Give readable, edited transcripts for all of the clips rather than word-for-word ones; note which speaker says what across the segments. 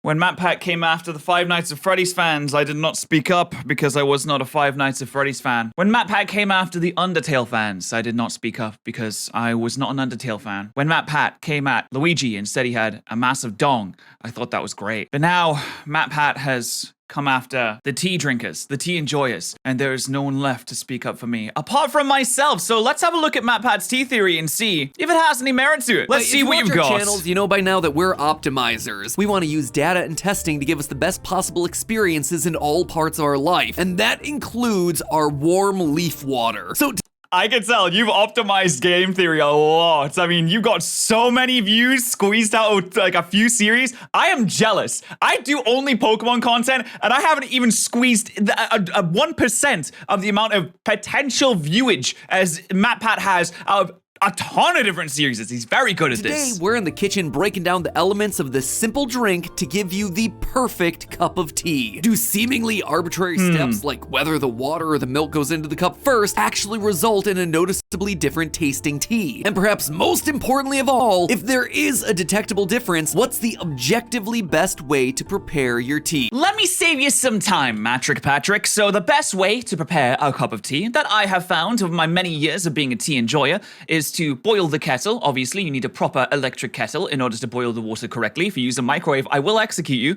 Speaker 1: When MatPat came after the Five Nights at Freddy's fans, I did not speak up because I was not a Five Nights at Freddy's fan. When MatPat came after the Undertale fans, I did not speak up because I was not an Undertale fan. When MatPat came at Luigi and said he had a massive dong, I thought that was great. But now, MatPat has come after the tea drinkers, the tea enjoyers, and there's no one left to speak up for me, apart from myself. So let's have a look at MatPat's tea theory and see if it has any merit to it. Let's see what you've got.
Speaker 2: Channels, you know by now that we're optimizers. We want to use data and testing to give us the best possible experiences in all parts of our life, and that includes our warm leaf water. So
Speaker 1: I can tell you've optimized game theory a lot. I mean, you've got so many views squeezed out of like a few series. I am jealous. I do only Pokemon content, and I haven't even squeezed a 1% of the amount of potential viewage as MatPat has out of a ton of different series. He's very good at this.
Speaker 2: Today, we're in the kitchen breaking down the elements of this simple drink to give you the perfect cup of tea. Do seemingly arbitrary steps like whether the water or the milk goes into the cup first actually result in a noticeably different tasting tea? And perhaps most importantly of all, if there is a detectable difference, what's the objectively best way to prepare your tea?
Speaker 1: Let me save you some time, Matrick Patrick. So the best way to prepare a cup of tea that I have found over my many years of being a tea enjoyer is to boil the kettle. Obviously, you need a proper electric kettle in order to boil the water correctly. If you use a microwave, I will execute you.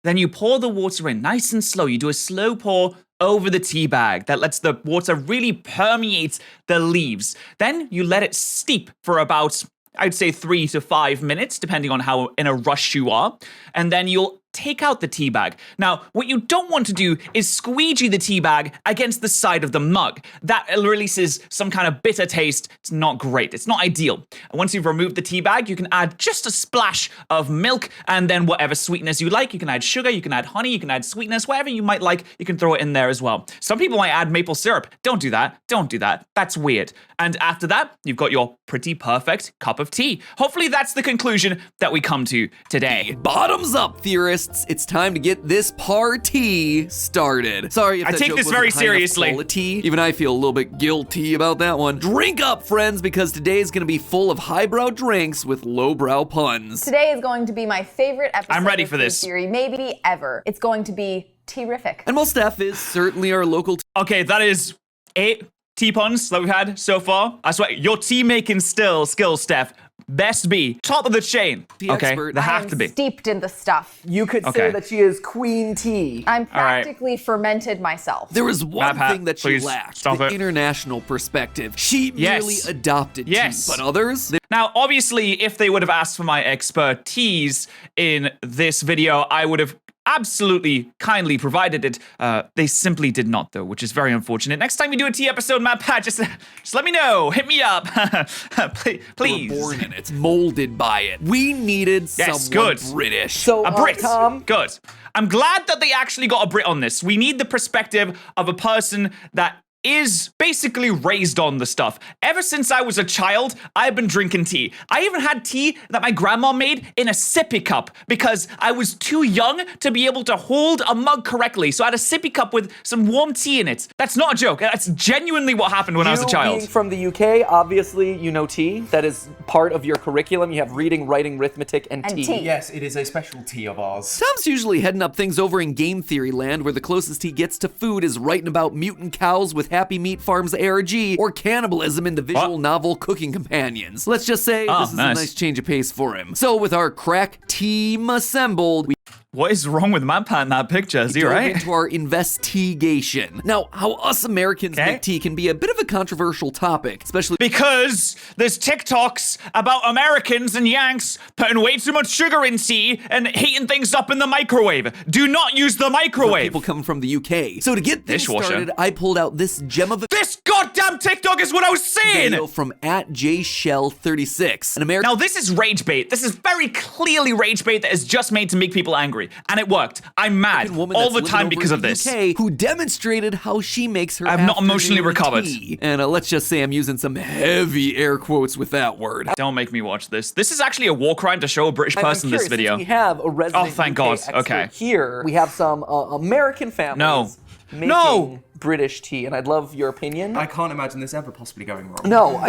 Speaker 1: Then you pour the water in nice and slow. You do a slow pour over the tea bag. That lets the water really permeate the leaves. Then you let it steep for about, I'd say 3 to 5 minutes, depending on how in a rush you are. And then you'll take out the tea bag. Now, what you don't want to do is squeegee the tea bag against the side of the mug. That releases some kind of bitter taste. It's not great. It's not ideal. And once you've removed the tea bag, you can add just a splash of milk and then whatever sweetness you like. You can add sugar, you can add honey, you can add sweetness, whatever you might like, you can throw it in there as well. Some people might add maple syrup. Don't do that. Don't do that. That's weird. And after that, you've got your pretty perfect cup of tea. Hopefully that's the conclusion that we come to today.
Speaker 2: Bottoms up, theorists. It's time to get this party started. Sorry if
Speaker 1: I
Speaker 2: that
Speaker 1: take
Speaker 2: joke
Speaker 1: this
Speaker 2: wasn't
Speaker 1: very
Speaker 2: high enough
Speaker 1: seriously.
Speaker 2: quality. Even I feel a little bit guilty about that one. Drink up, friends, because today is going to be full of highbrow drinks with lowbrow puns.
Speaker 3: Today is going to be my favorite episode
Speaker 1: I'm ready
Speaker 3: of
Speaker 1: for this.
Speaker 3: Tea Theory, maybe ever. It's going to be terrific.
Speaker 2: And while Steph is certainly our local
Speaker 1: Okay, that is 8 tea puns that we've had so far. I swear, your tea making skills, Steph, best be top of the chain. Okay,
Speaker 2: expert.
Speaker 1: they
Speaker 3: I
Speaker 1: have
Speaker 3: am
Speaker 1: to be.
Speaker 3: steeped in the stuff.
Speaker 4: You could
Speaker 1: Okay.
Speaker 4: say that she is queen tea.
Speaker 3: I'm practically fermented myself.
Speaker 2: There was one
Speaker 1: Pat,
Speaker 2: thing that she
Speaker 1: please
Speaker 2: lacked,
Speaker 1: stop
Speaker 2: the
Speaker 1: it.
Speaker 2: international perspective. She
Speaker 1: Yes.
Speaker 2: merely adopted
Speaker 1: Yes.
Speaker 2: tea, but others,
Speaker 1: Now, obviously, if they would have asked for my expertise in this video, I would have absolutely kindly provided it. They simply did not, though, which is very unfortunate. Next time you do a tea episode, MatPat, just let me know. Hit me up. Please.
Speaker 2: were born in it, molded by it. We needed
Speaker 1: Yes,
Speaker 2: someone
Speaker 1: good.
Speaker 2: British.
Speaker 4: So,
Speaker 1: A Brit.
Speaker 4: Tom,
Speaker 1: Good. I'm glad that they actually got a Brit on this. We need the perspective of a person that is basically raised on the stuff. Ever since I was a child, I've been drinking tea. I even had tea that my grandma made in a sippy cup because I was too young to be able to hold a mug correctly. So I had a sippy cup with some warm tea in it. That's not a joke. That's genuinely what happened when I was a
Speaker 4: you
Speaker 1: child.
Speaker 4: being from the UK, obviously you know tea. That is part of your curriculum. You have reading, writing, arithmetic, and tea.
Speaker 3: tea.
Speaker 5: Yes, it is a specialty of ours.
Speaker 2: Tom's usually heading up things over in game theory land, where the closest he gets to food is writing about mutant cows with Happy Meat Farms ARG, or cannibalism in the visual novel Cooking Companions. Let's just say this is
Speaker 1: nice.
Speaker 2: a nice change of pace for him. So with our crack team assembled, we
Speaker 1: What is wrong with MatPat in that picture? Is he
Speaker 2: dove
Speaker 1: right?
Speaker 2: into our investigation. Now, how us Americans
Speaker 1: Okay.
Speaker 2: make tea can be a bit of a controversial topic, especially
Speaker 1: Because there's TikToks about Americans and Yanks putting way too much sugar in tea and heating things up in the microwave. Do not use the
Speaker 2: for
Speaker 1: microwave.
Speaker 2: people coming from the UK. So to get things
Speaker 1: Dishwasher.
Speaker 2: started, I pulled out this gem of a
Speaker 1: This goddamn TikTok is what I was saying!
Speaker 2: video from @jshell36, an American
Speaker 1: Now, this is rage bait. This is very clearly rage bait that is just made to make people angry. And it worked. I'm mad
Speaker 2: woman
Speaker 1: all
Speaker 2: that's
Speaker 1: the
Speaker 2: living
Speaker 1: time
Speaker 2: over
Speaker 1: because
Speaker 2: in
Speaker 1: of
Speaker 2: the
Speaker 1: this.
Speaker 2: UK, who demonstrated how she makes her
Speaker 1: I'm not emotionally
Speaker 2: afternoon
Speaker 1: recovered.
Speaker 2: tea. And let's just say I'm using some heavy air quotes with that word.
Speaker 1: Don't make me watch this. This is actually a war crime to show a British
Speaker 4: I'm
Speaker 1: person this
Speaker 4: curious,
Speaker 1: video.
Speaker 4: since we have a resident
Speaker 1: Oh, thank
Speaker 4: UK
Speaker 1: God.
Speaker 4: expert
Speaker 1: Okay.
Speaker 4: here. We have some American families making
Speaker 1: No.
Speaker 4: British tea, and I'd love your opinion.
Speaker 5: I can't imagine this ever possibly going wrong.
Speaker 4: No,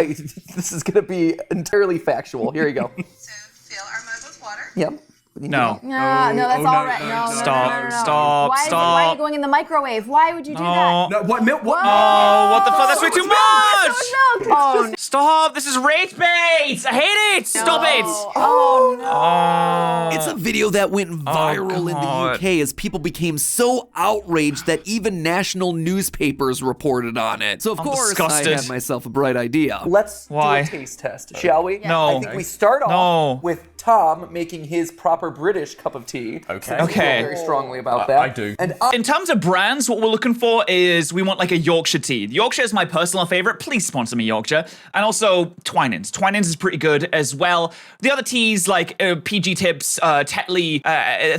Speaker 4: this is going to be entirely factual. Here you go.
Speaker 6: So fill our mug with water.
Speaker 4: Yep.
Speaker 1: No.
Speaker 3: No, that's all right. No,
Speaker 1: Stop,
Speaker 3: no.
Speaker 1: stop,
Speaker 3: Why
Speaker 1: stop.
Speaker 3: why are you going in the microwave? Why would you do that?
Speaker 5: No, what milk? What?
Speaker 1: Oh, what the fuck? That's way too much!
Speaker 3: Milk. Oh, no.
Speaker 1: Stop! This is rage bait! I hate it! Stop it!
Speaker 3: Oh, no.
Speaker 2: It's a video that went viral in the
Speaker 1: God.
Speaker 2: UK as people became so outraged that even national newspapers reported on it. So of course
Speaker 1: disgusted.
Speaker 2: I had myself a bright idea.
Speaker 4: Let's
Speaker 1: Why?
Speaker 4: do a taste test, shall we?
Speaker 1: No.
Speaker 4: I think we start off
Speaker 1: No.
Speaker 4: with Tom making his proper British cup of tea.
Speaker 5: Okay.
Speaker 4: Since you feel
Speaker 1: Okay.
Speaker 4: very strongly about that.
Speaker 5: I do.
Speaker 4: And
Speaker 1: In terms of brands, what we're looking for is we want like a Yorkshire tea. Yorkshire is my personal favorite. Please sponsor me, Yorkshire. And also Twinings. Twinings is pretty good as well. The other teas like PG Tips, Tetley,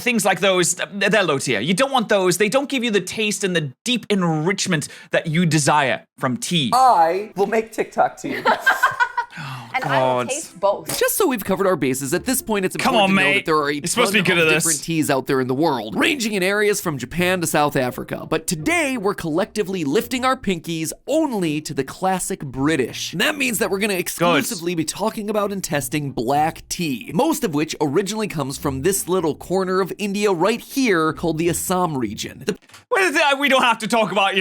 Speaker 1: things like those, they're low tier. You don't want those. They don't give you the taste and the deep enrichment that you desire from tea.
Speaker 4: I will make TikTok tea.
Speaker 3: And I will
Speaker 1: God.
Speaker 3: taste both.
Speaker 2: Just so we've covered our bases, at this point it's
Speaker 1: Come
Speaker 2: important
Speaker 1: on,
Speaker 2: to know
Speaker 1: mate.
Speaker 2: that there are a
Speaker 1: You're supposed to
Speaker 2: ton
Speaker 1: be good
Speaker 2: of
Speaker 1: at this.
Speaker 2: different teas out there in the world, ranging in areas from Japan to South Africa. But today we're collectively lifting our pinkies only to the classic British. And that means that we're going to exclusively be talking about and testing black tea, most of which originally comes from this little corner of India right here called the Assam region.
Speaker 1: We don't have to talk about,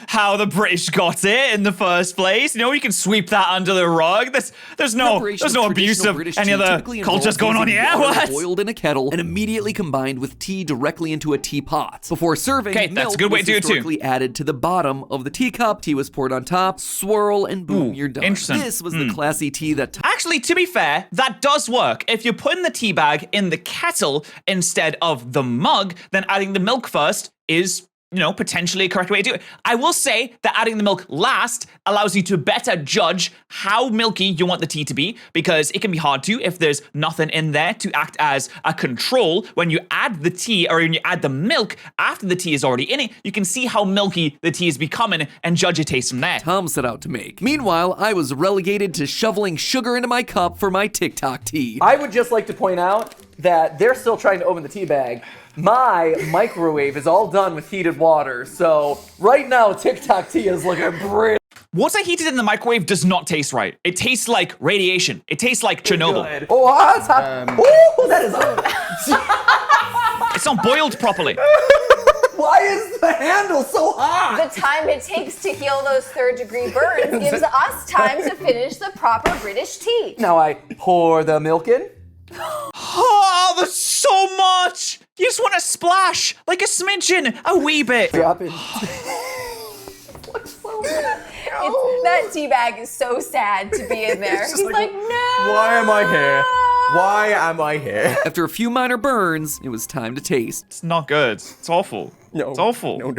Speaker 1: how the British got it in the first place. We can sweep that under the rug. There's no abuse of any other cultures going on here. What?
Speaker 2: Boiled in a kettle and immediately combined with tea directly into a teapot. Before serving,
Speaker 1: Okay, that's
Speaker 2: milk
Speaker 1: a good way
Speaker 2: was
Speaker 1: to do it too.
Speaker 2: historically added to the bottom of the teacup. Tea was poured on top, swirl, and boom, you're done.
Speaker 1: interesting.
Speaker 2: This was the classy tea that
Speaker 1: Actually, to be fair, that does work. If you're putting the tea bag in the kettle instead of the mug, then adding the milk first is potentially a correct way to do it. I will say that adding the milk last allows you to better judge how milky you want the tea to be, because it can be hard to if there's nothing in there to act as a control. When you add the tea or when you add the milk after the tea is already in it, you can see how milky the tea is becoming and judge your taste from there.
Speaker 2: Tom set out to make. Meanwhile, I was relegated to shoveling sugar into my cup for my TikTok tea.
Speaker 4: I would just like to point out that they're still trying to open the tea bag. My microwave is all done with heated water, so right now TikTok tea is looking brilliant.
Speaker 1: Water heated in the microwave does not taste right. It tastes like radiation. It tastes like Chernobyl.
Speaker 4: Good. Oh, that's hot. Ooh, that is hot.
Speaker 1: It's not boiled properly.
Speaker 4: Why is the handle so hot?
Speaker 3: The time it takes to heal those third-degree burns gives us time to finish the proper British tea.
Speaker 4: Now I pour the milk in.
Speaker 1: Oh, there's so much. You just want to splash, like a smidgen, a wee bit.
Speaker 4: Drop it.
Speaker 3: That tea bag is so sad to be in there. He's like, no.
Speaker 5: Why am I here? Why am I here?
Speaker 2: After a few minor burns, it was time to taste.
Speaker 1: It's not good. It's awful.
Speaker 5: No.
Speaker 1: It's awful.
Speaker 5: No.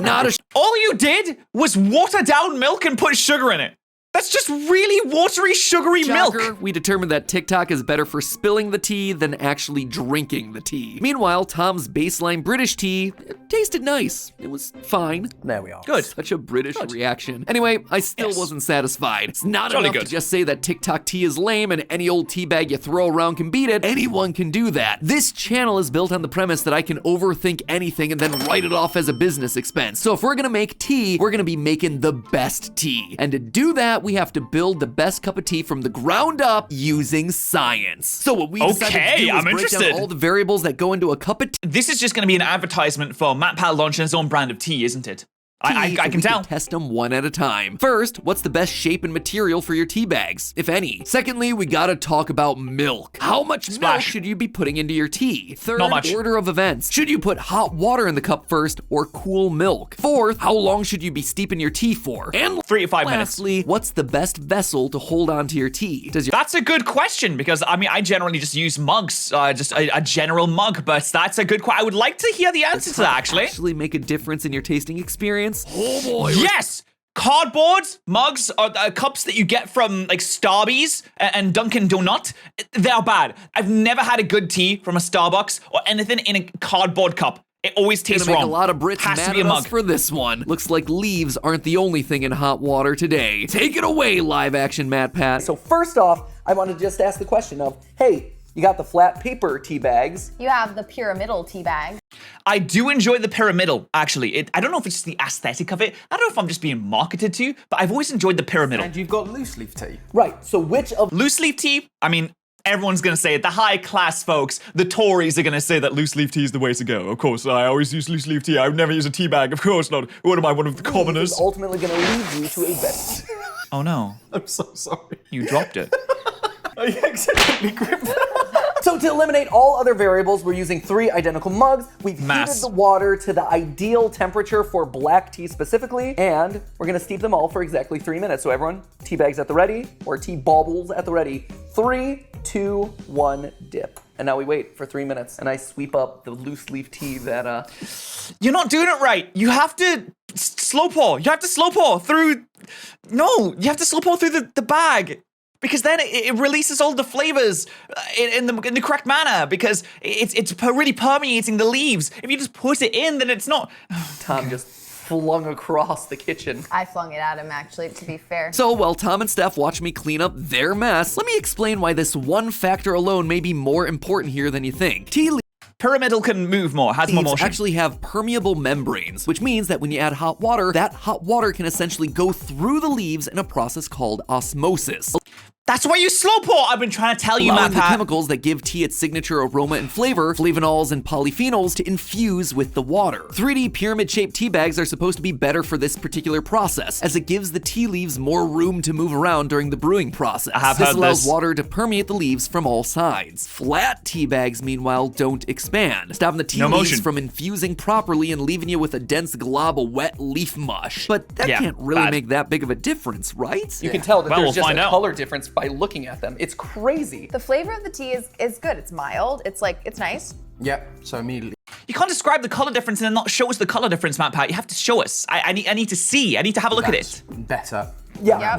Speaker 2: Not a
Speaker 1: All you did was water down milk and put sugar in it. That's just really watery, sugary
Speaker 2: Shocker,
Speaker 1: milk.
Speaker 2: we determined that TikTok is better for spilling the tea than actually drinking the tea. Meanwhile, Tom's baseline British tea tasted nice. It was fine.
Speaker 4: There we are.
Speaker 1: Good.
Speaker 2: Such a British reaction. Anyway, I still wasn't satisfied. It's not
Speaker 1: Jolly
Speaker 2: enough to
Speaker 1: good.
Speaker 2: just say that TikTok tea is lame and any old tea bag you throw around can beat it. Anyone can do that. This channel is built on the premise that I can overthink anything and then write it off as a business expense. So if we're gonna make tea, we're gonna be making the best tea. And to do that, we have to build the best cup of tea from the ground up using science. So what we decided to do
Speaker 1: I'm
Speaker 2: is break
Speaker 1: interested.
Speaker 2: down all the variables that go into a cup of tea.
Speaker 1: This is just going to be an advertisement for MatPat launching his own brand of tea, isn't it? I
Speaker 2: so
Speaker 1: can
Speaker 2: we
Speaker 1: tell.
Speaker 2: test them one at a time. First, what's the best shape and material for your tea bags, if any? Secondly, we gotta talk about milk. How much milk
Speaker 1: Splash.
Speaker 2: should you be putting into your tea? Third,
Speaker 1: Not much.
Speaker 2: order of events. Should you put hot water in the cup first or cool milk? Fourth, how long should you be steeping your tea for? And
Speaker 1: 3 to 5 minutes.
Speaker 2: lastly, what's the best vessel to hold onto your tea? Does your
Speaker 1: That's a good question, because I generally just use mugs, just a general mug, but that's a good question. I would like to hear the answer to that, actually.
Speaker 2: make a difference in your tasting experience? Oh boy.
Speaker 1: Yes! Cardboard mugs are cups that you get from like Starbucks and Dunkin' Donut. They're bad. I've never had a good tea from a Starbucks or anything in a cardboard cup. It always tastes
Speaker 2: Gonna make
Speaker 1: wrong.
Speaker 2: a lot of Brits
Speaker 1: Has to
Speaker 2: mad
Speaker 1: be a
Speaker 2: at us
Speaker 1: mug.
Speaker 2: for this one. Looks like leaves aren't the only thing in hot water today. Take it away, live action MatPat.
Speaker 4: So first off, I want to just ask the question of, hey, you got the flat paper tea bags.
Speaker 3: You have the pyramidal tea bag.
Speaker 1: I do enjoy the pyramidal, actually. I don't know if it's just the aesthetic of it. I don't know if I'm just being marketed to, but I've always enjoyed the pyramidal.
Speaker 5: And you've got loose leaf tea.
Speaker 4: Right, so which of
Speaker 1: Loose leaf tea, Everyone's gonna say it. The high class folks, the Tories are gonna say that loose leaf tea is the way to go. Of course, I always use loose leaf tea. I would never use a tea bag. Of course not. What am I, one of the commoners?
Speaker 4: Is ultimately going to lead you to a better.
Speaker 1: Oh no,
Speaker 5: I'm so sorry.
Speaker 1: you dropped it.
Speaker 5: I accidentally gripped
Speaker 4: So to eliminate all other variables, we're using 3 identical mugs. We've
Speaker 1: Mass.
Speaker 4: heated the water to the ideal temperature for black tea specifically, and we're gonna steep them all for exactly 3 minutes. So everyone, tea bags at the ready, or tea baubles at the ready. 3, 2, 1, dip. And now we wait for 3 minutes, and I sweep up the loose leaf tea that,
Speaker 1: You're not doing it right. You have to slow pour. You have to slow pour through. No, you have to slow pour through the bag. Because then it releases all the flavors in the correct manner. Because it's really permeating the leaves. If you just put it in, then it's not.
Speaker 4: Tom just flung across the kitchen.
Speaker 3: I flung it at him, actually, to be fair.
Speaker 2: So while Tom and Steph watch me clean up their mess, let me explain why this one factor alone may be more important here than you think. Tea
Speaker 1: Pyramidal can move more, has more
Speaker 2: leaves
Speaker 1: motion.
Speaker 2: actually have permeable membranes, which means that when you add hot water, that hot water can essentially go through the leaves in a process called osmosis.
Speaker 1: That's why you slow pour. I've been trying to tell you,
Speaker 2: Allowing the
Speaker 1: Pat.
Speaker 2: chemicals that give tea its signature aroma and flavor, flavonols and polyphenols, to infuse with the water. 3D pyramid-shaped tea bags are supposed to be better for this particular process, as it gives the tea leaves more room to move around during the brewing process.
Speaker 1: I have
Speaker 2: this
Speaker 1: heard
Speaker 2: allows
Speaker 1: this.
Speaker 2: water to permeate the leaves from all sides. Flat tea bags, meanwhile, don't expand, stopping the tea
Speaker 1: No
Speaker 2: leaves
Speaker 1: motion.
Speaker 2: from infusing properly and leaving you with a dense glob of wet leaf mush. But that
Speaker 1: Yeah,
Speaker 2: can't really
Speaker 1: bad.
Speaker 2: make that big of a difference, right?
Speaker 4: You can tell that
Speaker 1: Well,
Speaker 4: there's
Speaker 1: we'll
Speaker 4: just
Speaker 1: find
Speaker 4: a
Speaker 1: out.
Speaker 4: color difference by looking at them. It's crazy.
Speaker 3: The flavor of the tea is good. It's mild. It's nice.
Speaker 5: Yep, so immediately.
Speaker 1: You can't describe the color difference and then not show us the color difference, Matt Pat. You have to show us. I need to see. I need to have a look at it.
Speaker 5: Better.
Speaker 4: Yeah,
Speaker 3: Yep.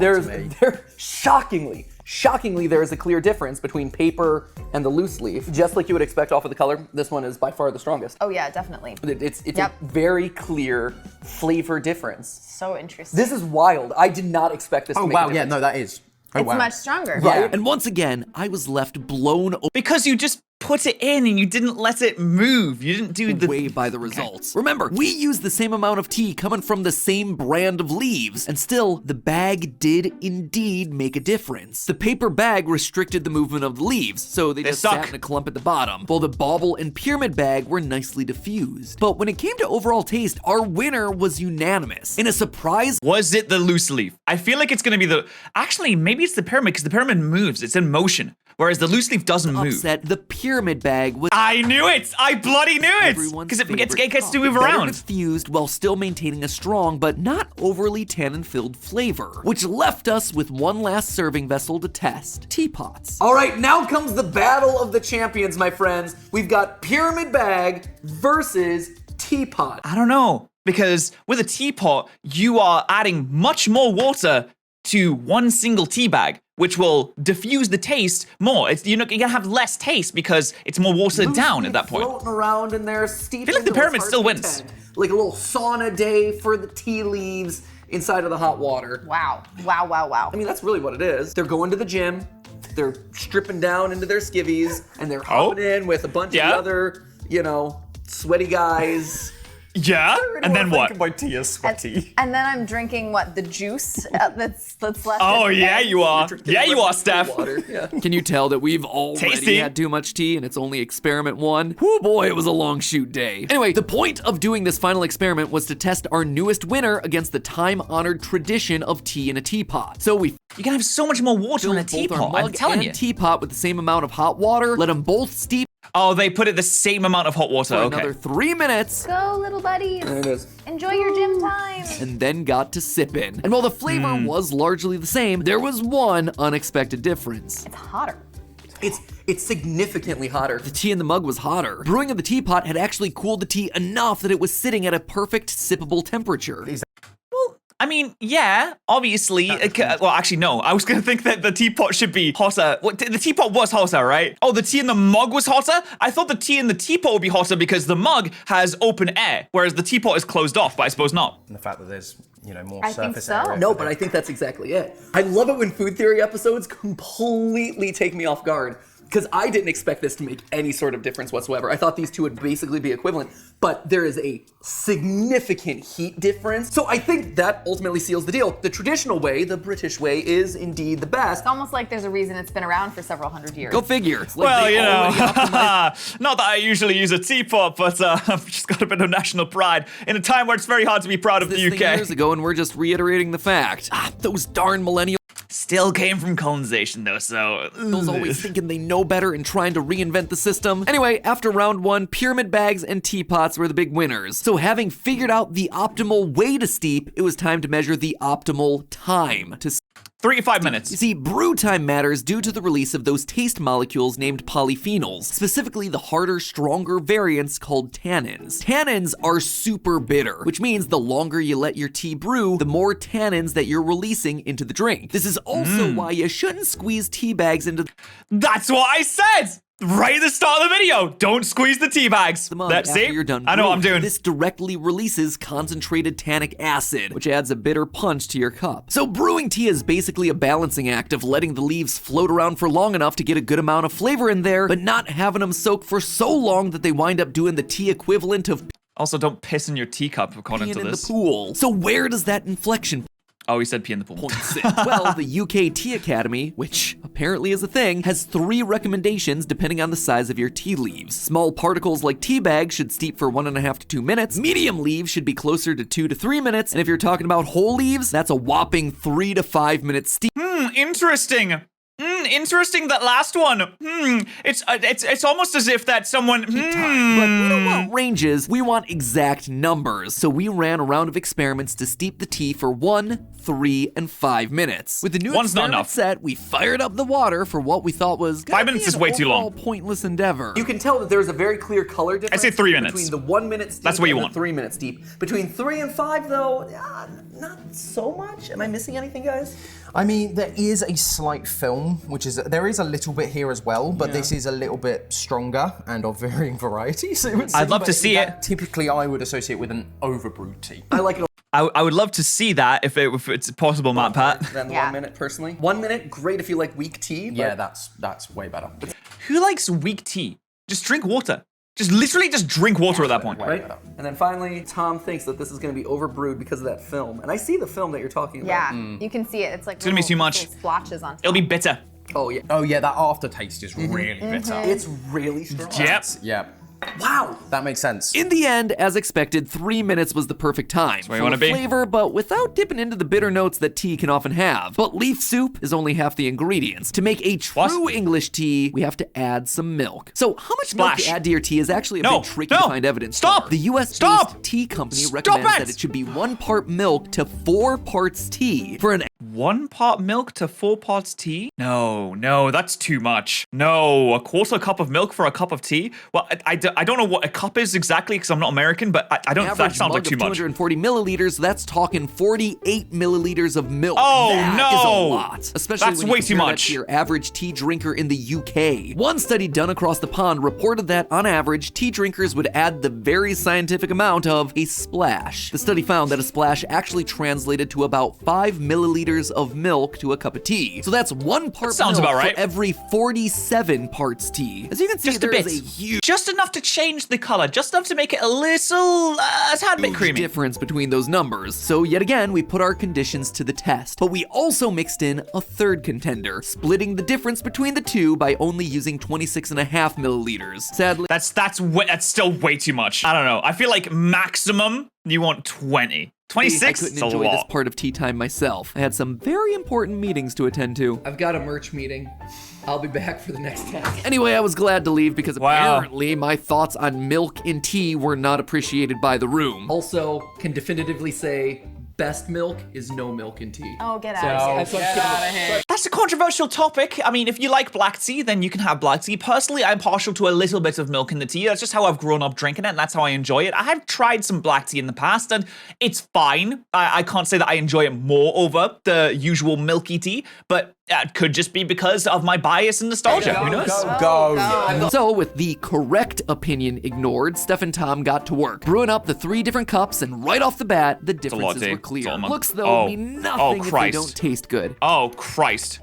Speaker 4: there shockingly, there is a clear difference between paper and the loose leaf. Just like you would expect off of the color, this one is by far the strongest.
Speaker 3: Oh yeah, definitely.
Speaker 4: It's
Speaker 3: Yep.
Speaker 4: a very clear flavor difference.
Speaker 3: So interesting.
Speaker 4: This is wild. I did not expect this
Speaker 5: Oh
Speaker 4: to make
Speaker 5: wow,
Speaker 4: a
Speaker 5: yeah,
Speaker 4: difference.
Speaker 5: no, that is. Oh
Speaker 3: it's
Speaker 5: wow.
Speaker 3: much stronger.
Speaker 4: Yeah.
Speaker 2: And once again, I was left blown
Speaker 1: Because you just put it in and you didn't let it move. You didn't do the.
Speaker 2: away by the results. Remember, we used the same amount of tea coming from the same brand of leaves, and still, the bag did indeed make a difference. The paper bag restricted the movement of the leaves, so they just
Speaker 1: suck.
Speaker 2: sat in a clump at the bottom, while the bauble and pyramid bag were nicely diffused. But when it came to overall taste, our winner was unanimous. In a surprise
Speaker 1: Was it the loose leaf? I feel like it's going to be the. Actually, maybe it's the pyramid because the pyramid moves. It's in motion. Whereas the loose leaf doesn't move.
Speaker 2: upset, the pyramid bag was
Speaker 1: I knew it! I bloody knew it!
Speaker 2: everyone's
Speaker 1: Because it
Speaker 2: favorite
Speaker 1: gets to
Speaker 2: cup.
Speaker 1: move
Speaker 2: Better
Speaker 1: around.
Speaker 2: diffused while still maintaining a strong but not overly tannin-filled flavor, which left us with one last serving vessel to test: teapots.
Speaker 4: All right, now comes the battle of the champions, my friends. We've got pyramid bag versus teapot.
Speaker 1: I don't know. Because with a teapot, you are adding much more water to one single tea bag, which will diffuse the taste more. You're going to have less taste because it's more watered down at that point.
Speaker 4: Floating around in there, steeped.
Speaker 1: feel like the
Speaker 4: into
Speaker 1: pyramid
Speaker 4: it's hard
Speaker 1: still
Speaker 4: to
Speaker 1: wins.
Speaker 4: pretend. Like a little sauna day for the tea leaves inside of the hot water.
Speaker 3: Wow. Wow. Wow. Wow.
Speaker 4: I mean, that's really what it is. They're going to the gym, they're stripping down into their skivvies, and they're hopping in with a bunch
Speaker 1: Yeah.
Speaker 4: of other, sweaty guys.
Speaker 1: Yeah? And then what?
Speaker 5: My tea is sweaty.
Speaker 3: And then I'm drinking what, the juice that's left.
Speaker 1: Oh,
Speaker 3: in the
Speaker 1: yeah,
Speaker 3: bag?
Speaker 1: you are.
Speaker 4: Drinking
Speaker 1: Yeah, you
Speaker 4: lemon
Speaker 1: are,
Speaker 4: tea
Speaker 1: Steph.
Speaker 4: water. Yeah.
Speaker 2: Can you tell that we've already
Speaker 1: Tasty.
Speaker 2: had too much tea and it's only experiment 1? Whoo boy, it was a long shoot day. Anyway, the point of doing this final experiment was to test our newest winner against the time-honored tradition of tea in a teapot. So we
Speaker 1: You're going to have so much more water in a
Speaker 2: filled both our
Speaker 1: teapot. I'm
Speaker 2: mug
Speaker 1: telling
Speaker 2: and
Speaker 1: you.
Speaker 2: teapot with the same amount of hot water, let them both steep
Speaker 1: Oh, they put it the same amount of hot water.
Speaker 2: for
Speaker 1: Okay.
Speaker 2: another 3 minutes,
Speaker 3: Go, little buddies.
Speaker 4: There it is.
Speaker 3: Enjoy your gym time.
Speaker 2: and then got to sipping. And while the flavor was largely the same, there was one unexpected difference.
Speaker 3: It's hotter.
Speaker 4: It's significantly hotter.
Speaker 2: The tea in the mug was hotter. Brewing of the teapot had actually cooled the tea enough that it was sitting at a perfect sippable temperature.
Speaker 1: I mean, yeah, obviously. Well, actually, no. I was going to think that the teapot should be hotter. The teapot was hotter, right? Oh, the tea in the mug was hotter? I thought the tea in the teapot would be hotter because the mug has open air, whereas the teapot is closed off, but I suppose not.
Speaker 5: And the fact that there's, more
Speaker 3: I think
Speaker 5: surface
Speaker 3: so.
Speaker 5: area.
Speaker 4: No, but I think that's exactly it. I love it when food theory episodes completely take me off guard. because I didn't expect this to make any sort of difference whatsoever. I thought these two would basically be equivalent, but there is a significant heat difference. So I think that ultimately seals the deal. The traditional way, the British way, is indeed the best.
Speaker 3: It's almost like there's a reason it's been around for several hundred years.
Speaker 2: Go figure. It's like
Speaker 1: Well,
Speaker 2: they
Speaker 1: you know,
Speaker 2: already optimized-
Speaker 1: not that I usually use a teapot, but I've just got a bit of national pride in a time where it's very hard to be proud of
Speaker 2: this
Speaker 1: the
Speaker 2: thing
Speaker 1: UK.
Speaker 2: years ago, and we're just reiterating the fact. Those darn millennials.
Speaker 1: Still came from colonization though, so.
Speaker 2: Always thinking they know better and trying to reinvent the system. Anyway, after round 1, pyramid bags and teapots were the big winners. So having figured out the optimal way to steep, it was time to measure the optimal time to
Speaker 1: 3 to 5
Speaker 2: You
Speaker 1: minutes.
Speaker 2: see, brew time matters due to the release of those taste molecules named polyphenols, specifically the harder, stronger variants called tannins. Tannins are super bitter, which means the longer you let your tea brew, the more tannins that you're releasing into the drink. This is also why you shouldn't squeeze tea bags into
Speaker 1: That's what I said! Right at the start of the video! Don't squeeze the tea bags.
Speaker 2: the mug
Speaker 1: That's
Speaker 2: after
Speaker 1: it.
Speaker 2: you're done
Speaker 1: I know what I'm
Speaker 2: brewing.
Speaker 1: doing.
Speaker 2: This directly releases concentrated tannic acid, which adds a bitter punch to your cup. So brewing tea is basically a balancing act of letting the leaves float around for long enough to get a good amount of flavor in there, but not having them soak for so long that they wind up doing the tea equivalent of
Speaker 1: Also, don't piss in your teacup according
Speaker 2: peeing
Speaker 1: to
Speaker 2: in the
Speaker 1: this.
Speaker 2: pool. So where does that inflection
Speaker 1: Oh, he said pee in the pool.
Speaker 2: point sit? Well, the UK Tea Academy, which apparently is a thing, has 3 recommendations depending on the size of your tea leaves. Small particles like tea bags should steep for 1.5 to 2 minutes. Medium leaves should be closer to 2 to 3 minutes. And if you're talking about whole leaves, that's a whopping 3 to 5 minute steep.
Speaker 1: Interesting. Interesting, that last one. It's almost as if that someone.
Speaker 2: But we don't want ranges, we want exact numbers. So we ran a round of experiments to steep the tea for 1, 3, and 5 minutes. With the new
Speaker 1: One's not
Speaker 2: experiment
Speaker 1: enough.
Speaker 2: set, we fired up the water for what we thought was
Speaker 1: 5 minutes is way too long.
Speaker 2: overall pointless endeavor.
Speaker 4: You can tell that there's a very clear color difference.
Speaker 1: say 3 minutes.
Speaker 4: Between the 1 minute steep
Speaker 1: That's what you
Speaker 4: and
Speaker 1: want.
Speaker 4: the 3 minute steep. Between 3 and 5, though, not so much. Am I missing anything, guys?
Speaker 5: I mean, there is a slight film, which is there is a little bit here as well, but this is a little bit stronger and of varying varieties. It would seem,
Speaker 1: I'd love to
Speaker 5: but
Speaker 1: see
Speaker 5: that
Speaker 1: it.
Speaker 5: Typically, I would associate with an overbrewed tea.
Speaker 4: I like it
Speaker 1: I would love to see that if it's possible, Matt Pat.
Speaker 4: than
Speaker 3: Yeah.
Speaker 4: 1 minute personally. 1 minute, great if you like weak tea.
Speaker 5: Yeah,
Speaker 4: but
Speaker 5: that's way better.
Speaker 1: Who likes weak tea? Just drink water. Just literally just drink water at that point.
Speaker 5: Way
Speaker 4: right?
Speaker 5: better.
Speaker 4: And then finally, Tom thinks that this is going to be overbrewed because of that film. And I see the film that you're talking about.
Speaker 3: Yeah, you can see it. It's like
Speaker 1: gonna be too much.
Speaker 3: little splotches on top.
Speaker 1: It'll be bitter.
Speaker 4: Oh, yeah.
Speaker 5: Oh yeah, that aftertaste is really bitter.
Speaker 4: It's really strong.
Speaker 1: Yep.
Speaker 5: Yeah,
Speaker 4: Wow.
Speaker 5: that makes sense.
Speaker 2: In the end, as expected, 3 minutes was the perfect time.
Speaker 1: where you
Speaker 2: Full
Speaker 1: wanna
Speaker 2: of
Speaker 1: be.
Speaker 2: flavor, but without dipping into the bitter notes that tea can often have. But leaf soup is only half the ingredients. To make a true
Speaker 1: What?
Speaker 2: English tea, we have to add some milk. So how much milk
Speaker 1: Splash.
Speaker 2: to add to your tea is actually a
Speaker 1: No,
Speaker 2: bit tricky
Speaker 1: no,
Speaker 2: to find evidence
Speaker 1: stop,
Speaker 2: for. The US-based
Speaker 1: stop,
Speaker 2: tea company
Speaker 1: stop
Speaker 2: recommends
Speaker 1: it.
Speaker 2: that it should be 1 part milk to 4 parts tea. For an
Speaker 1: 1 part milk to 4 parts tea? No, that's too much. No, a quarter cup of milk for a cup of tea? Well, I don't know what a cup is exactly because I'm not American, but I don't. That
Speaker 2: average
Speaker 1: sounds like
Speaker 2: mug
Speaker 1: too
Speaker 2: of
Speaker 1: much.
Speaker 2: 240 milliliters, that's talking 48 milliliters of milk.
Speaker 1: Oh,
Speaker 2: That
Speaker 1: no.
Speaker 2: is a lot. Especially
Speaker 1: That's
Speaker 2: when you
Speaker 1: way too
Speaker 2: compare that
Speaker 1: much.
Speaker 2: to your average tea drinker in the UK. One study done across the pond reported that, on average, tea drinkers would add the very scientific amount of a splash. The study found that a splash actually translated to about 5 milliliters of milk to a cup of tea. So that's 1 part
Speaker 1: sounds
Speaker 2: milk
Speaker 1: about right.
Speaker 2: for every 47 parts tea. As you can see,
Speaker 1: Just a
Speaker 2: there
Speaker 1: bit.
Speaker 2: is a huge
Speaker 1: Just enough to change the color, just enough to make it a little, a tad bit creamy.
Speaker 2: difference between those numbers. So yet again, we put our conditions to the test. But we also mixed in a third contender, splitting the difference between the two by only using 26.5 milliliters. Sadly,
Speaker 1: That's still way too much. I don't know. I feel like maximum you want 20. 26
Speaker 2: I
Speaker 1: is
Speaker 2: couldn't
Speaker 1: a
Speaker 2: enjoy this
Speaker 1: lot.
Speaker 2: part of tea time myself. I had some very important meetings to attend to.
Speaker 4: I've got a merch meeting. I'll be back for the next task.
Speaker 2: Anyway, I was glad to leave because
Speaker 1: Wow.
Speaker 2: apparently my thoughts on milk in tea were not appreciated by the room.
Speaker 4: Also, can definitively say best milk is no milk in tea.
Speaker 3: Oh, get out
Speaker 4: So
Speaker 3: of here.
Speaker 4: that's what I'm giving it.
Speaker 1: That's a controversial topic. I mean, if you like black tea, then you can have black tea. Personally, I'm partial to a little bit of milk in the tea. That's just how I've grown up drinking it, and that's how I enjoy it. I have tried some black tea in the past, and it's fine. I can't say that I enjoy it more over the usual milky tea, but it could just be because of my bias and nostalgia. Who knows?
Speaker 5: Go.
Speaker 2: So, with the correct opinion ignored, Steph and Tom got to work, brewing up the 3 different cups, and right off the bat, the
Speaker 1: lot of
Speaker 2: differences
Speaker 1: tea.
Speaker 2: were
Speaker 1: It's a
Speaker 2: clear.
Speaker 1: lot, man.
Speaker 2: Looks, though,
Speaker 1: Oh.
Speaker 2: mean
Speaker 1: Oh,
Speaker 2: nothing if they
Speaker 1: Christ.
Speaker 2: don't taste good.
Speaker 1: Oh, Christ.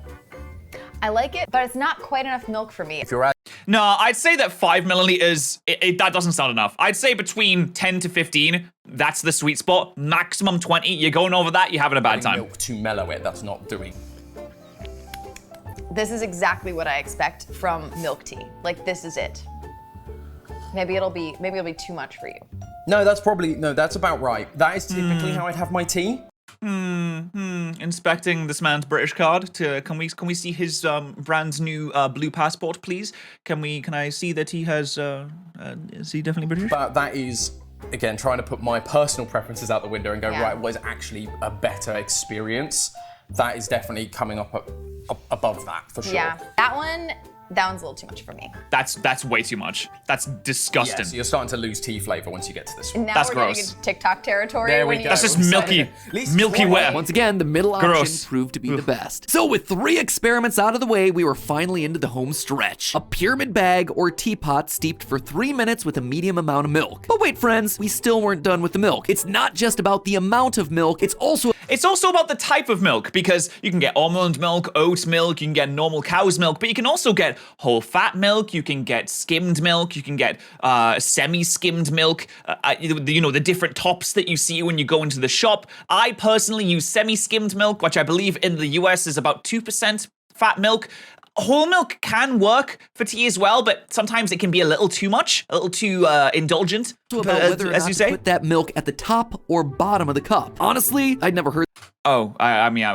Speaker 3: I like it, but it's not quite enough milk for me.
Speaker 5: If you're at
Speaker 1: No, I'd say that 5 milliliters, that doesn't sound enough. I'd say between 10 to 15, that's the sweet spot. Maximum 20, you're going over that, you're having a bad time.
Speaker 5: milk to mellow it, that's not doing.
Speaker 3: This is exactly what I expect from milk tea. Like, this is it. Maybe it'll be too much for you.
Speaker 5: No, that's about right. That is typically how I'd have my tea.
Speaker 1: Inspecting this man's British card. Can we see his brand new blue passport, please? Can I see that he has? Is he definitely British?
Speaker 5: But that is, again, trying to put my personal preferences out the window and go,
Speaker 3: Yeah.
Speaker 5: right, what is actually a better experience? That is definitely coming up above that, for sure.
Speaker 3: Yeah, that one's a little too much for me.
Speaker 1: That's way too much. That's disgusting.
Speaker 5: Yeah, so you're starting to lose tea flavor once you get to this one.
Speaker 3: Now
Speaker 1: That's
Speaker 3: we're
Speaker 1: gross.
Speaker 3: getting into TikTok territory.
Speaker 5: There we
Speaker 3: when
Speaker 5: go.
Speaker 1: That's just
Speaker 5: I'm
Speaker 1: milky,
Speaker 5: excited. At least
Speaker 1: milky
Speaker 5: try
Speaker 1: wet.
Speaker 5: it.
Speaker 2: Once again, the middle option
Speaker 1: Gross.
Speaker 2: proved to be the best. So with 3 experiments out of the way, we were finally into the home stretch. A pyramid bag or teapot steeped for 3 minutes with a medium amount of milk. But wait, friends, we still weren't done with the milk. It's not just about the amount of milk, it's also
Speaker 1: about the type of milk, because you can get almond milk, oat milk, you can get normal cow's milk, but you can also get whole fat milk, you can get skimmed milk, you can get semi-skimmed milk, the different tops that you see when you go into the shop. I personally use semi-skimmed milk, which I believe in the US is about 2% fat milk. Whole milk can work for tea as well, but sometimes it can be a little too much, a little too indulgent,
Speaker 2: about whether or
Speaker 1: as
Speaker 2: not
Speaker 1: you
Speaker 2: to
Speaker 1: say.
Speaker 2: put that milk at the top or bottom of the cup. Honestly, I'd never heard
Speaker 1: Oh, I mean,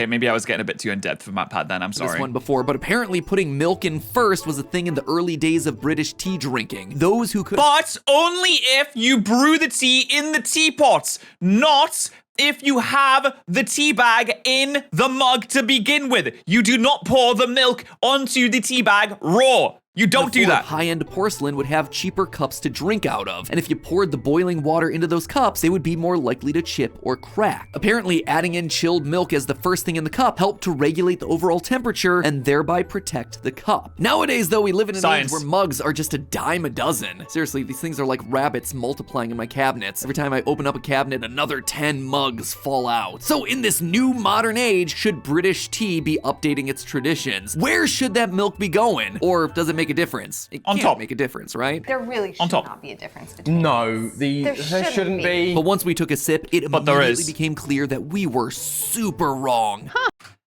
Speaker 1: maybe I was getting a bit too in-depth for MatPat then, I'm sorry.
Speaker 2: this one before, but apparently putting milk in first was a thing in the early days of British tea drinking. Those who could
Speaker 1: But only if you brew the tea in the teapot, not if you have the tea bag in the mug to begin with. You do not pour the milk onto the tea bag raw. You don't do that.
Speaker 2: High-end porcelain would have cheaper cups to drink out of, and if you poured the boiling water into those cups, they would be more likely to chip or crack. Apparently, adding in chilled milk as the first thing in the cup helped to regulate the overall temperature and thereby protect the cup. Nowadays, though, we live in an
Speaker 1: Science.
Speaker 2: age where mugs are just a dime a dozen. Seriously, these things are like rabbits multiplying in my cabinets. Every time I open up a cabinet, another 10 mugs fall out. So in this new modern age, should British tea be updating its traditions? Where should that milk be going? Or does it make a difference? It
Speaker 1: On
Speaker 2: can't
Speaker 1: top.
Speaker 2: make a difference, right?
Speaker 3: There really should
Speaker 1: top.
Speaker 3: not be a difference between
Speaker 5: No, there
Speaker 3: shouldn't
Speaker 5: shouldn't
Speaker 3: be.
Speaker 5: be.
Speaker 2: But once we took a sip, it
Speaker 1: But there
Speaker 2: immediately
Speaker 1: is.
Speaker 2: became clear that we were super wrong.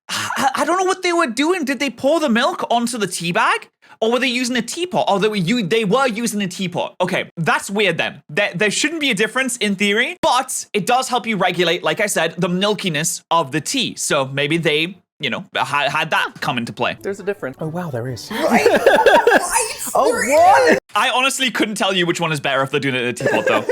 Speaker 1: I don't know what they were doing. Did they pour the milk onto the tea bag? Or were they using a teapot? Oh, they were using a teapot. Okay, that's weird then. There shouldn't be a difference in theory, but it does help you regulate, like I said, the milkiness of the tea. So maybe they, had that come into play.
Speaker 4: There's a difference.
Speaker 5: Oh wow, there is.
Speaker 4: Oh, what?
Speaker 1: I honestly couldn't tell you which one is better if they're doing it in a teapot, though.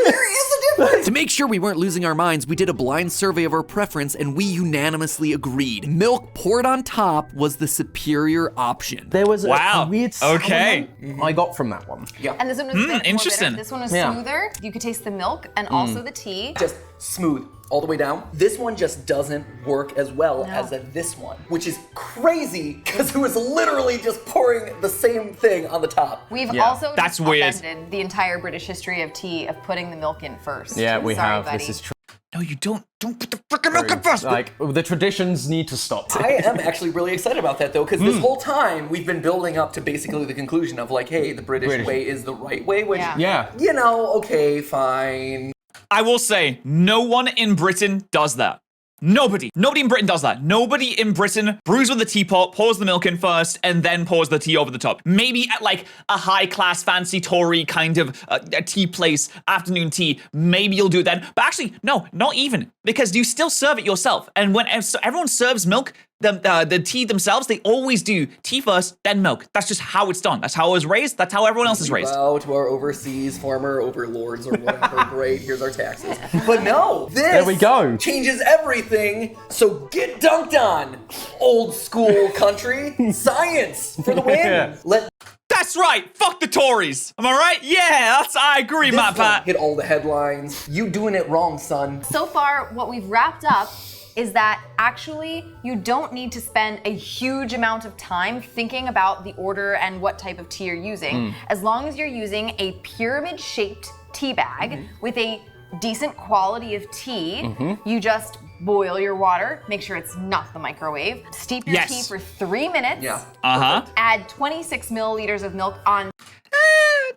Speaker 2: To make sure we weren't losing our minds, we did a blind survey of our preference and we unanimously agreed. Milk poured on top was the superior option.
Speaker 5: There was
Speaker 1: Wow,
Speaker 5: a weird sour
Speaker 1: okay.
Speaker 5: note I got from that one.
Speaker 4: Yeah.
Speaker 3: And this one was a bit more
Speaker 1: interesting.
Speaker 3: bitter. This one was
Speaker 5: Yeah.
Speaker 3: smoother. You could taste the milk and also the tea.
Speaker 4: Just smooth all the way down. This one just doesn't work as well as this one, which is crazy because it was literally just pouring the same thing on the top.
Speaker 3: We've
Speaker 5: Yeah.
Speaker 3: also
Speaker 1: That's
Speaker 3: just
Speaker 1: weird.
Speaker 3: upended the entire British history of tea of putting the milk in first.
Speaker 5: Yeah, we
Speaker 3: Sorry,
Speaker 5: have.
Speaker 3: buddy.
Speaker 5: This is true.
Speaker 1: No, you don't put the freaking milk in first.
Speaker 5: Like, the traditions need to stop.
Speaker 4: I am actually really excited about that though, because this whole time we've been building up to basically the conclusion of like, hey, the British way is the right way, which,
Speaker 3: Yeah.
Speaker 5: Yeah.
Speaker 4: Okay, fine.
Speaker 1: I will say, no one in Britain does that. Nobody in Britain does that. Nobody in Britain brews with a teapot, pours the milk in first, and then pours the tea over the top. Maybe at like a high-class, fancy Tory kind of a tea place, afternoon tea, maybe you'll do it then. But actually, no, not even, because you still serve it yourself. And when everyone serves milk, the tea themselves, they always do tea first, then milk. That's just how it's done. That's how I was raised. That's how everyone else is raised.
Speaker 4: Bow to our overseas farmer overlords or whatever. Great, here's our taxes. But no, this
Speaker 5: There we go.
Speaker 4: changes everything. So get dunked on, old school country. Science for the win.
Speaker 5: Yeah.
Speaker 4: Let
Speaker 1: That's right. Fuck the Tories. Am I right? Yeah, I agree,
Speaker 4: this
Speaker 1: Matt
Speaker 4: one
Speaker 1: Pat.
Speaker 4: hit all the headlines. You doing it wrong, son.
Speaker 3: So far, what we've wrapped up is that actually you don't need to spend a huge amount of time thinking about the order and what type of tea you're using, as long as you're using a pyramid-shaped tea bag with a decent quality of tea, you just boil your water, make sure it's not the microwave, steep your tea for 3 minutes, add 26 milliliters of milk on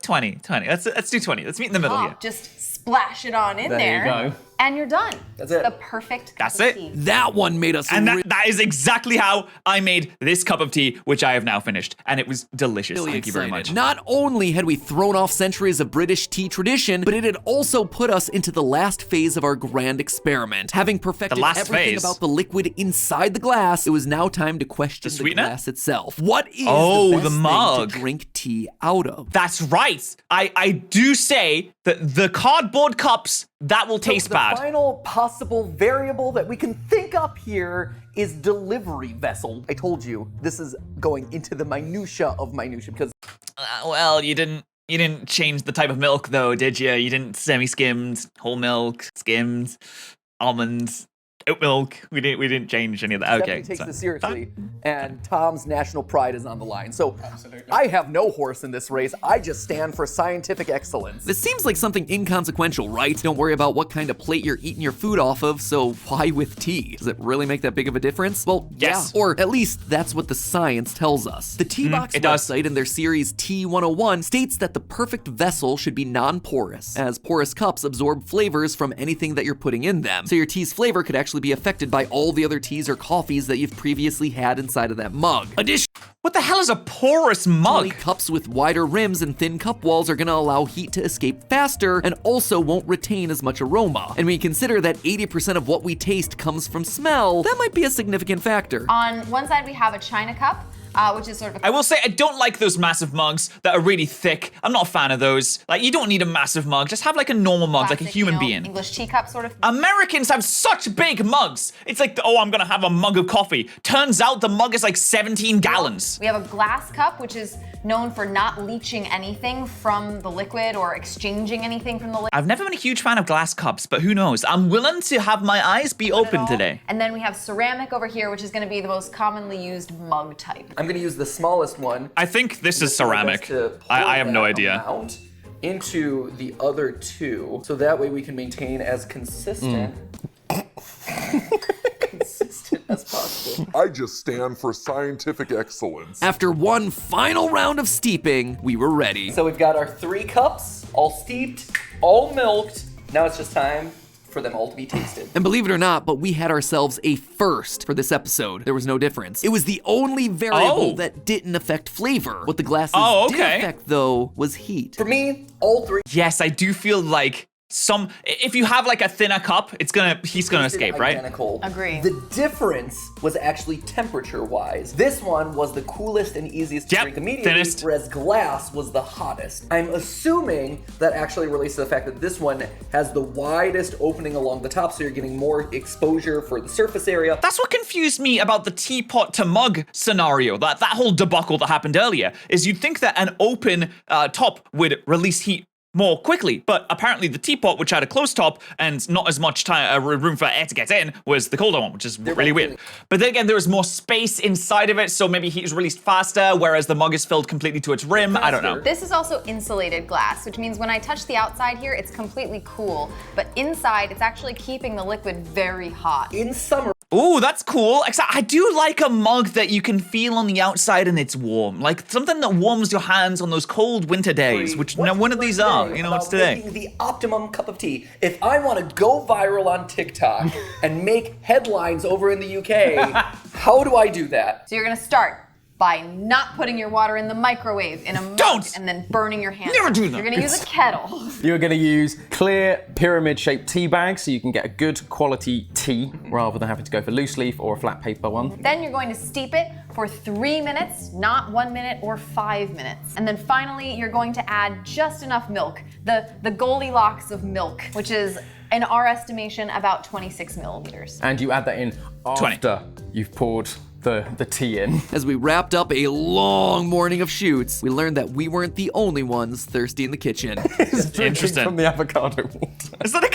Speaker 1: 20. Let's do 20. Let's meet in the middle here.
Speaker 3: just splash it on in
Speaker 5: There you go.
Speaker 3: and you're done.
Speaker 4: That's it.
Speaker 3: The perfect cup
Speaker 1: That's
Speaker 3: of
Speaker 1: it.
Speaker 3: tea.
Speaker 2: That one made us
Speaker 1: And that is exactly how I made this cup of tea, which I have now finished. And it was delicious.
Speaker 2: really
Speaker 1: Thank you very
Speaker 2: excited.
Speaker 1: much.
Speaker 2: Not only had we thrown off centuries of British tea tradition, but it had also put us into the last phase of our grand experiment. Having perfected
Speaker 1: The last
Speaker 2: everything
Speaker 1: phase?
Speaker 2: about the liquid inside the glass, it was now time to question the
Speaker 1: sweetener?
Speaker 2: glass itself. What is
Speaker 1: Oh,
Speaker 2: the
Speaker 1: the
Speaker 2: best thing
Speaker 1: mug.
Speaker 2: to drink tea out of?
Speaker 1: That's right. I do say that the cardboard cups, that will taste
Speaker 4: the
Speaker 1: bad.
Speaker 4: final possible variable that we can think up here is delivery vessel. I told you, this is going into the minutia of minutia because
Speaker 1: Well, you didn't change the type of milk though, did you? You didn't semi-skimmed, whole milk, skimmed, almonds, oat milk. We didn't change any of that. Okay.
Speaker 4: Stephanie takes
Speaker 1: so-
Speaker 4: this seriously, and Tom's national pride is on the line. So I have no horse in this race. I just stand for scientific excellence.
Speaker 2: This seems like something inconsequential, right? Don't worry about what kind of plate you're eating your food off of, so why with tea? Does it really make that big of a difference? Well,
Speaker 1: Yes.
Speaker 2: yeah, or at least that's what the science tells us. The Tea Box
Speaker 1: it does.
Speaker 2: website in their series Tea 101 states that the perfect vessel should be non-porous, as porous cups absorb flavors from anything that you're putting in them. So your tea's flavor could actually be affected by all the other teas or coffees that you've previously had inside of that mug. Additionally,
Speaker 1: What the hell is a porous mug?
Speaker 2: cups with wider rims and thin cup walls are gonna allow heat to escape faster and also won't retain as much aroma. And when you consider that 80% of what we taste comes from smell, that might be a significant factor.
Speaker 3: On one side we have a china cup, which is sort of a
Speaker 1: I will say I don't like those massive mugs that are really thick. I'm not a fan of those. Like, you don't need a massive mug. Just have like a normal mug, like a
Speaker 3: classic,
Speaker 1: human
Speaker 3: you know,
Speaker 1: being.
Speaker 3: English teacup sort of.
Speaker 1: Americans have such big mugs. It's like, oh, I'm gonna have a mug of coffee. Turns out the mug is like 17 gallons.
Speaker 3: We have a glass cup, which is known for not leaching anything from the liquid or exchanging anything from the liquid.
Speaker 1: I've never been a huge fan of glass cups, but who knows? I'm willing to have my eyes be open today.
Speaker 3: And then we have ceramic over here, which is going to be the most commonly used mug type.
Speaker 4: I'm gonna use the smallest one.
Speaker 1: I think this is
Speaker 4: Do my
Speaker 1: ceramic.
Speaker 4: best to pour
Speaker 1: I have no
Speaker 4: that
Speaker 1: idea.
Speaker 4: amount into the other two, so that way we can maintain as consistent as possible.
Speaker 6: I just stand for scientific excellence.
Speaker 2: After one final round of steeping, we were ready.
Speaker 4: So we've got our 3 cups, all steeped, all milked. Now it's just time for them all to be tasted.
Speaker 2: And believe it or not, but we had ourselves a first for this episode. There was no difference. It was the only variable
Speaker 1: Oh.
Speaker 2: that didn't affect flavor. What the glasses
Speaker 1: Oh,
Speaker 2: did
Speaker 1: okay.
Speaker 2: affect, though, was heat.
Speaker 4: For me, all 3
Speaker 1: Yes, I do feel like if you have like a thinner cup, he's gonna
Speaker 4: tasted
Speaker 1: escape, right?
Speaker 4: identical.
Speaker 3: Agree.
Speaker 4: The difference was actually temperature-wise. This one was the coolest and easiest to
Speaker 1: Yep,
Speaker 4: drink immediately,
Speaker 1: thinnest.
Speaker 4: whereas glass was the hottest. I'm assuming that actually relates to the fact that this one has the widest opening along the top, so you're getting more exposure for the surface area.
Speaker 1: That's what confused me about the teapot to mug scenario. That whole debacle that happened earlier is you'd think that an open top would release heat more quickly, but apparently the teapot, which had a closed top and not as much room for air to get in, was the colder one, which is really weird. But then again, there was more space inside of it, so maybe heat is released faster, whereas the mug is filled completely to its rim. I don't know.
Speaker 3: This is also insulated glass, which means when I touch the outside here, it's completely cool, but inside, it's actually keeping the liquid very hot.
Speaker 4: In summer,
Speaker 1: Ooh, that's cool. Except I do like a mug that you can feel on the outside and it's warm. Like something that warms your hands on those cold winter days, which
Speaker 4: what
Speaker 1: now
Speaker 4: do
Speaker 1: one
Speaker 4: you
Speaker 1: of these
Speaker 4: say
Speaker 1: are. You know, what's
Speaker 4: about
Speaker 1: today?
Speaker 4: making the optimum cup of tea. If I want to go viral on TikTok and make headlines over in the UK, how do I do that?
Speaker 3: So you're gonna start by not putting your water in the microwave in a mug
Speaker 1: Don't!
Speaker 3: and then burning your hands.
Speaker 1: Never do that.
Speaker 3: You're gonna use a kettle.
Speaker 5: You're going to use clear pyramid-shaped tea bags so you can get a good quality tea rather than having to go for loose leaf or a flat paper one.
Speaker 3: Then you're going to steep it for 3 minutes, not 1 minute or 5 minutes. And then finally, you're going to add just enough milk, the Goldilocks of milk, which is, in our estimation, about 26 milliliters.
Speaker 5: And you add that in
Speaker 1: 20.
Speaker 5: after you've poured the tea in.
Speaker 2: As we wrapped up a long morning of shoots, we learned that we weren't the only ones thirsty in the kitchen.
Speaker 5: Drinking
Speaker 1: Interesting.
Speaker 5: from the avocado water.
Speaker 1: Is that a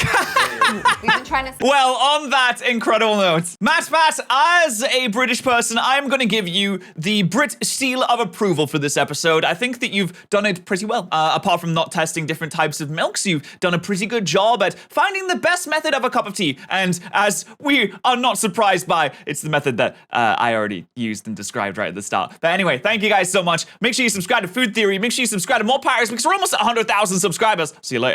Speaker 3: We've been trying to.
Speaker 1: Well, on that incredible note, MatPat, as a British person, I'm going to give you the Brit seal of approval for this episode. I think that you've done it pretty well. Apart from not testing different types of milks, you've done a pretty good job at finding the best method of a cup of tea. And as we are not surprised by, it's the method that I already used and described right at the start. But anyway, thank you guys so much. Make sure you subscribe to Food Theory. Make sure you subscribe to More Patterrz because we're almost at 100,000 subscribers. See you later.